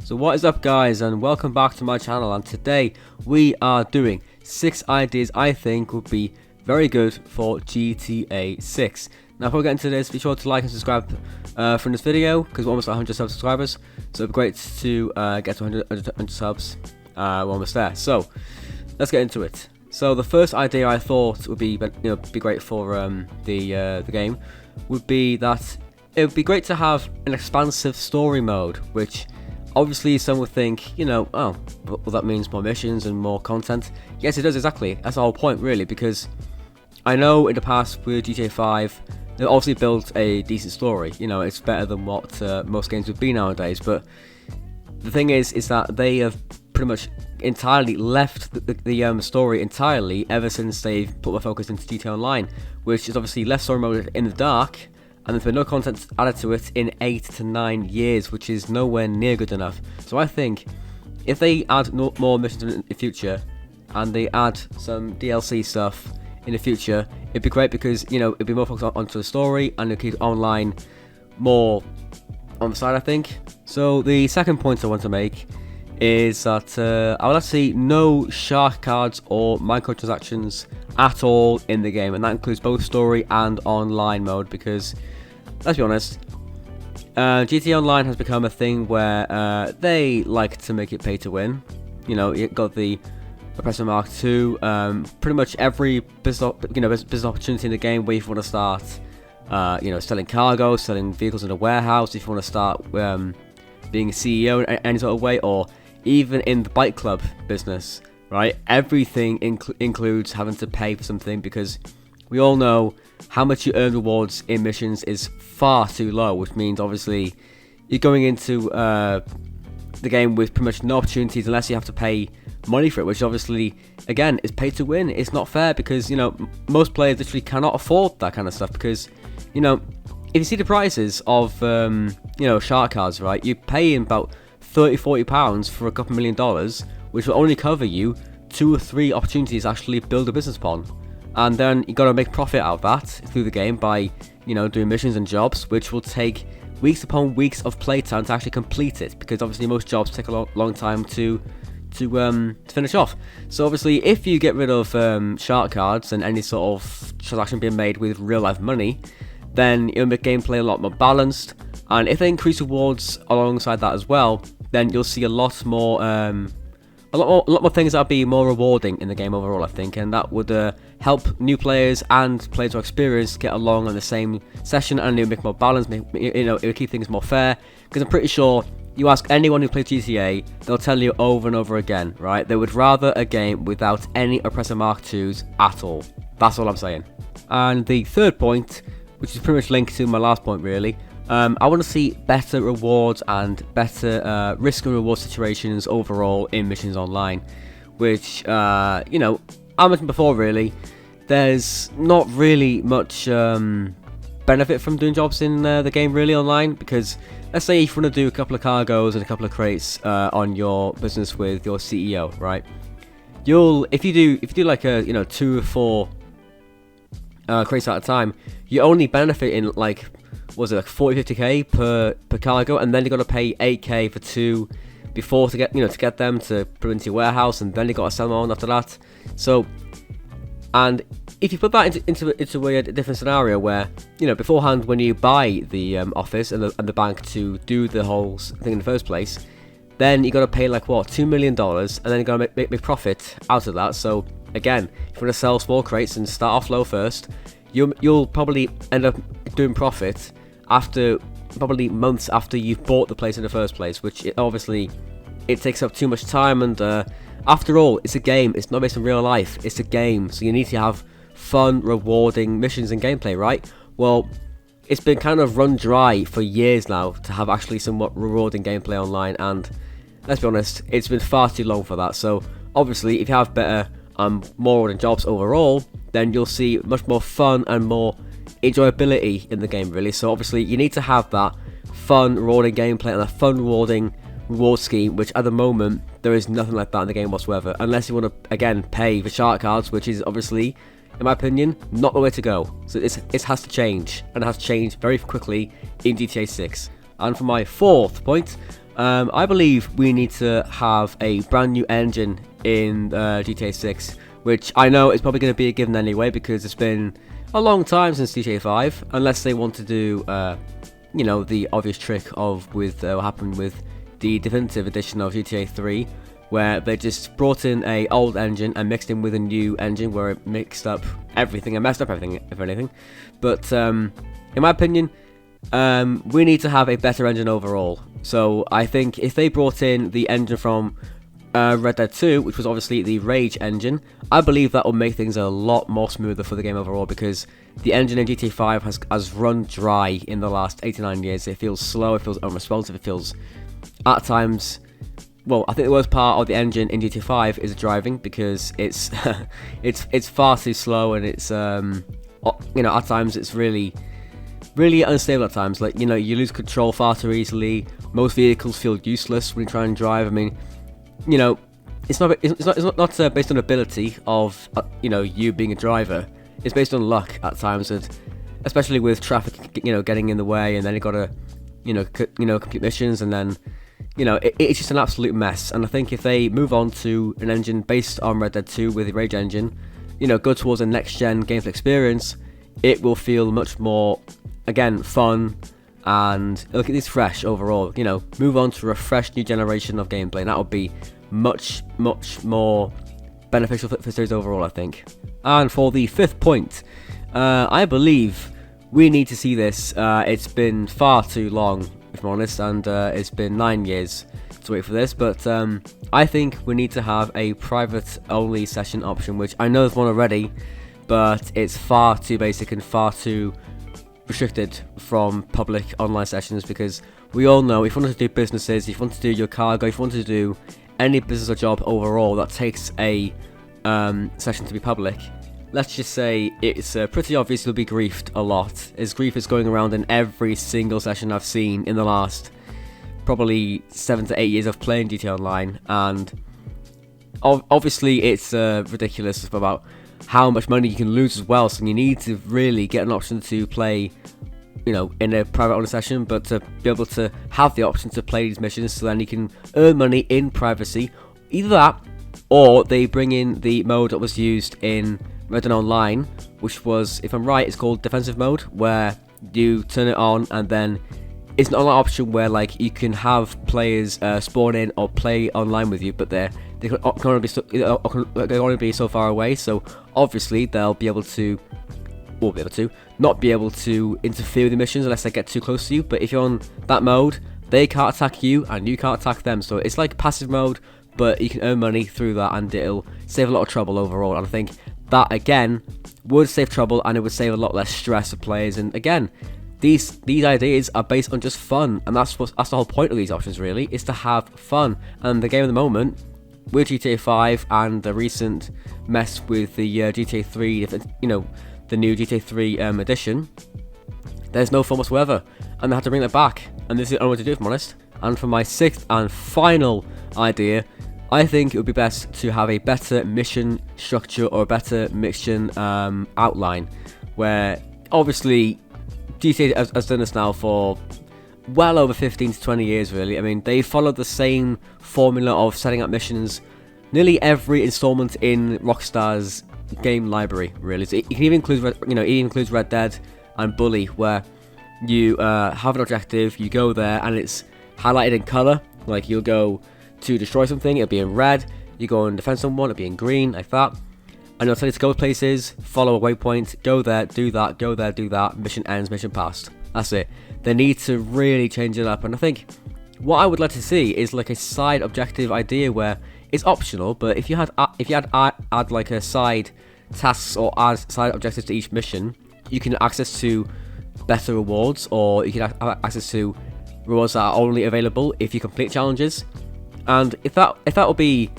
So what is up guys, and welcome back to my channel, and today we are doing 6 ideas I think would be very good for GTA 6. Now before we get into this, be sure to like and subscribe from this video because we're almost at 100 subscribers, so it'd be great to get to 100 subs. We're almost there, so let's get into it. So the first idea I thought would be great for the game would be that it would be great to have an expansive story mode, which obviously some would think, oh, well that means more missions and more content. Yes, it does, exactly. That's the whole point, really, because I know in the past with GTA 5, they obviously built a decent story. It's better than what most games would be nowadays, but the thing is that they have pretty much entirely left the story entirely ever since they've put their focus into GTA Online, which is obviously less story mode in the dark, and there's been no content added to it in 8 to 9 years, which is nowhere near good enough. So I think if they add more missions in the future, and they add some DLC stuff in the future, it'd be great because, it'd be more focused onto the story, and it'd keep online more on the side, I think. So the second point I want to make is that I would like to see no shark cards or microtransactions at all in the game, and that includes both story and online mode, because let's be honest, GTA Online has become a thing where they like to make it pay to win. You got the Oppressor Mark II, pretty much every business opportunity in the game where you want to start, selling cargo, selling vehicles in a warehouse, if you want to start being a CEO in any sort of way, or even in the bike club business, right? Everything includes having to pay for something, because we all know how much you earn rewards in missions is far too low, which means obviously you're going into the game with pretty much no opportunities unless you have to pay money for it, which obviously, again, is pay to win. It's not fair because, most players literally cannot afford that kind of stuff, because, if you see the prices of, shark cards, right, you're paying about £30-40 for a couple $1 million, which will only cover you 2 or 3 opportunities to actually build a business upon. And then you got to make profit out of that through the game by, doing missions and jobs, which will take weeks upon weeks of playtime to actually complete it, because obviously most jobs take a long time to finish off. So obviously, if you get rid of shark cards and any sort of transaction being made with real life money, then it'll make gameplay a lot more balanced. And if they increase rewards alongside that as well, then you'll see a lot more things that'll be more rewarding in the game overall, I think, and that would help new players and players who are experienced get along on the same session, and it'll make more balance. It'll keep things more fair, because I'm pretty sure you ask anyone who plays GTA, they'll tell you over and over again, right? They would rather a game without any Oppressor Mark IIs at all. That's all I'm saying. And the third point, which is pretty much linked to my last point, really. I want to see better rewards and better risk and reward situations overall in missions online, which, I mentioned before, really, there's not really much benefit from doing jobs in the game, really, online, because let's say if you want to do a couple of cargoes and a couple of crates on your business with your CEO, right? If you do like a 2 or 4 crates at a time, you only benefit in like 40-50k per cargo, and then you got to pay 8k for 2 before to get them to put into your warehouse, and then you got to sell them on after that. So, and if you put that into a different scenario where beforehand, when you buy the office and the bank to do the whole thing in the first place, then you got to pay like $2 million, and then you got to make profit out of that. So again, if you want to sell small crates and start off low first, you'll probably end up doing profit after probably months after you've bought the place in the first place, which obviously it takes up too much time. And after all, it's a game, it's not based on real life, it's a game, so you need to have fun, rewarding missions and gameplay, right? Well, it's been kind of run dry for years now to have actually somewhat rewarding gameplay online, and let's be honest, it's been far too long for that. So obviously, if you have better more rewarding jobs overall, then you'll see much more fun and more enjoyability in the game, really. So obviously, you need to have that fun, rewarding gameplay and a fun, rewarding reward scheme, which at the moment there is nothing like that in the game whatsoever, unless you want to again pay for shark cards, which is obviously, in my opinion, not the way to go. So it has to change, and it has to change very quickly in GTA 6. And for my fourth point, I believe we need to have a brand new engine in GTA 6, which I know is probably going to be a given anyway, because it's been a long time since GTA 5, unless they want to do, you know, the obvious trick of with what happened with the definitive edition of GTA 3, where they just brought in a old engine and mixed in with a new engine, where it mixed up everything and messed up everything, if anything. But in my opinion, we need to have a better engine overall. So I think if they brought in the engine from Red Dead 2, which was obviously the Rage engine, I believe that will make things a lot more smoother for the game overall, because the engine in GTA 5 has run dry in the last 89 years. It feels slow, it feels unresponsive, it feels at times... Well, I think the worst part of the engine in GTA 5 is driving, because it's it's far too slow, and it's you know, at times it's really unstable at times. Like, you know, you lose control far too easily. Most vehicles feel useless when you try and drive. I mean, you know, it's not based on ability of you know, you being a driver. It's based on luck at times, and especially with traffic, you know, getting in the way, and then you gotta, you know, complete missions, and then, you know, it's just an absolute mess. And I think if they move on to an engine based on Red Dead 2 with the Rage engine, you know, go towards a next-gen gameplay experience, it will feel much more, again, fun, and look at this fresh overall. You know, move on to a fresh new generation of gameplay, and that would be much more beneficial for series overall, I think. And for the 5th point, I believe we need to see this. It's been far too long, if I'm honest, and it's been 9 years to wait for this, but I think we need to have a private only session option, which I know there's one already, but it's far too basic and far too restricted from public online sessions, because we all know if you want to do businesses, if you want to do your cargo, if you want to do any business or job overall that takes a session to be public, let's just say it's pretty obvious you'll be griefed a lot, as grief is going around in every single session I've seen in the last probably 7 to 8 years of playing GTA Online. And obviously it's ridiculous about how much money you can lose as well, so you need to really get an option to play, you know, in a private only session, but to be able to have the option to play these missions, so then you can earn money in privacy. Either that, or they bring in the mode that was used in Red Dead Online, which was, if I'm right, it's called defensive mode, where you turn it on, and then it's an online option where, like, you can have players spawn in or play online with you, but they can only be so far away. So obviously they'll be able to, not be able to interfere with the missions unless they get too close to you. But if you're on that mode, they can't attack you and you can't attack them. So it's like passive mode, but you can earn money through that, and it'll save a lot of trouble overall. And I think that, again, would save trouble, and it would save a lot less stress for players. And again, these ideas are based on just fun, and that's the whole point of these options, really, is to have fun. And the game at the moment, with GTA 5 and the recent mess with the GTA 3, you know, the new GTA 3 edition, there's no fun whatsoever, and they had to bring that back, and this is the only way to do it, if I'm honest. And for my 6th and final idea, I think it would be best to have a better mission structure or a better mission outline, where obviously GTA has done this now for well over 15 to 20 years, really. I mean, they followed the same formula of setting up missions nearly every installment in Rockstar's game library, really. So it can even include, you know, it includes Red Dead and Bully, where you have an objective, you go there, and it's highlighted in color. Like, you'll go to destroy something, it'll be in red. You go and defend someone, it'll be in green, like that. And it'll tell you to go places, follow a waypoint, go there, do that, go there, do that, mission ends, mission passed. That's it. They need to really change it up, and I think what I would like to see is like a side objective idea where it's optional, but if you had add like a side tasks or add side objectives to each mission, you can access to better rewards, or you can have access to rewards that are only available if you complete challenges. And if that will be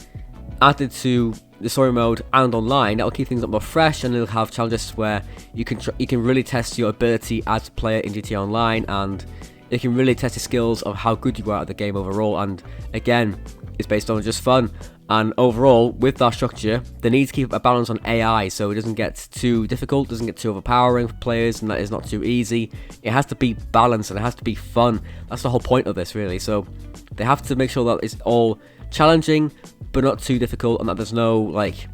added to the story mode and online, that'll keep things up more fresh, and it'll have challenges where you can really test your ability as a player in GTA Online, and it can really test your skills of how good you are at the game overall. And again, it's based on just fun. And overall, with that structure, they need to keep a balance on AI, so it doesn't get too difficult, doesn't get too overpowering for players, and that is not too easy. It has to be balanced, and it has to be fun. That's the whole point of this, really. So They have to make sure that it's all challenging, but not too difficult, and that there's no like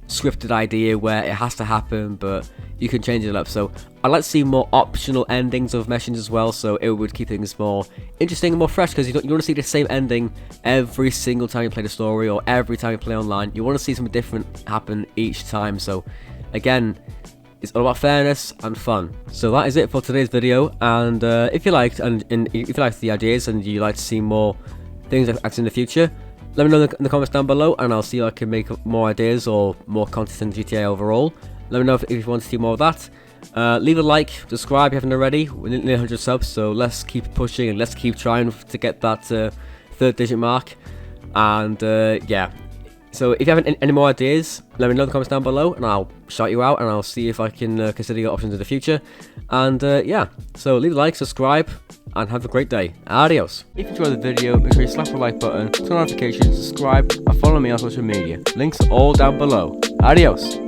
scripted idea where it has to happen, but you can change it up. So I'd like to see more optional endings of missions as well, so it would keep things more interesting and more fresh, because you want to see the same ending every single time you play the story or every time you play online. You want to see something different happen each time. So again, it's all about fairness and fun. So that is it for today's video, and if you liked the ideas and you like to see more things like that in the future, let me know in the comments down below, and I'll see if I can make more ideas or more content in GTA overall. Let me know if you want to see more of that. Leave a like, subscribe if you haven't already. We're nearly 100 subs, so let's keep pushing and let's keep trying to get that 3rd digit mark. And yeah, so if you have any more ideas, let me know in the comments down below, and I'll shout you out, and I'll see if I can consider your options in the future. And yeah, so leave a like, subscribe, and have a great day. Adios. If you enjoyed the video, make sure you slap the like button, turn on notifications, subscribe, and follow me on social media. Links are all down below. Adios.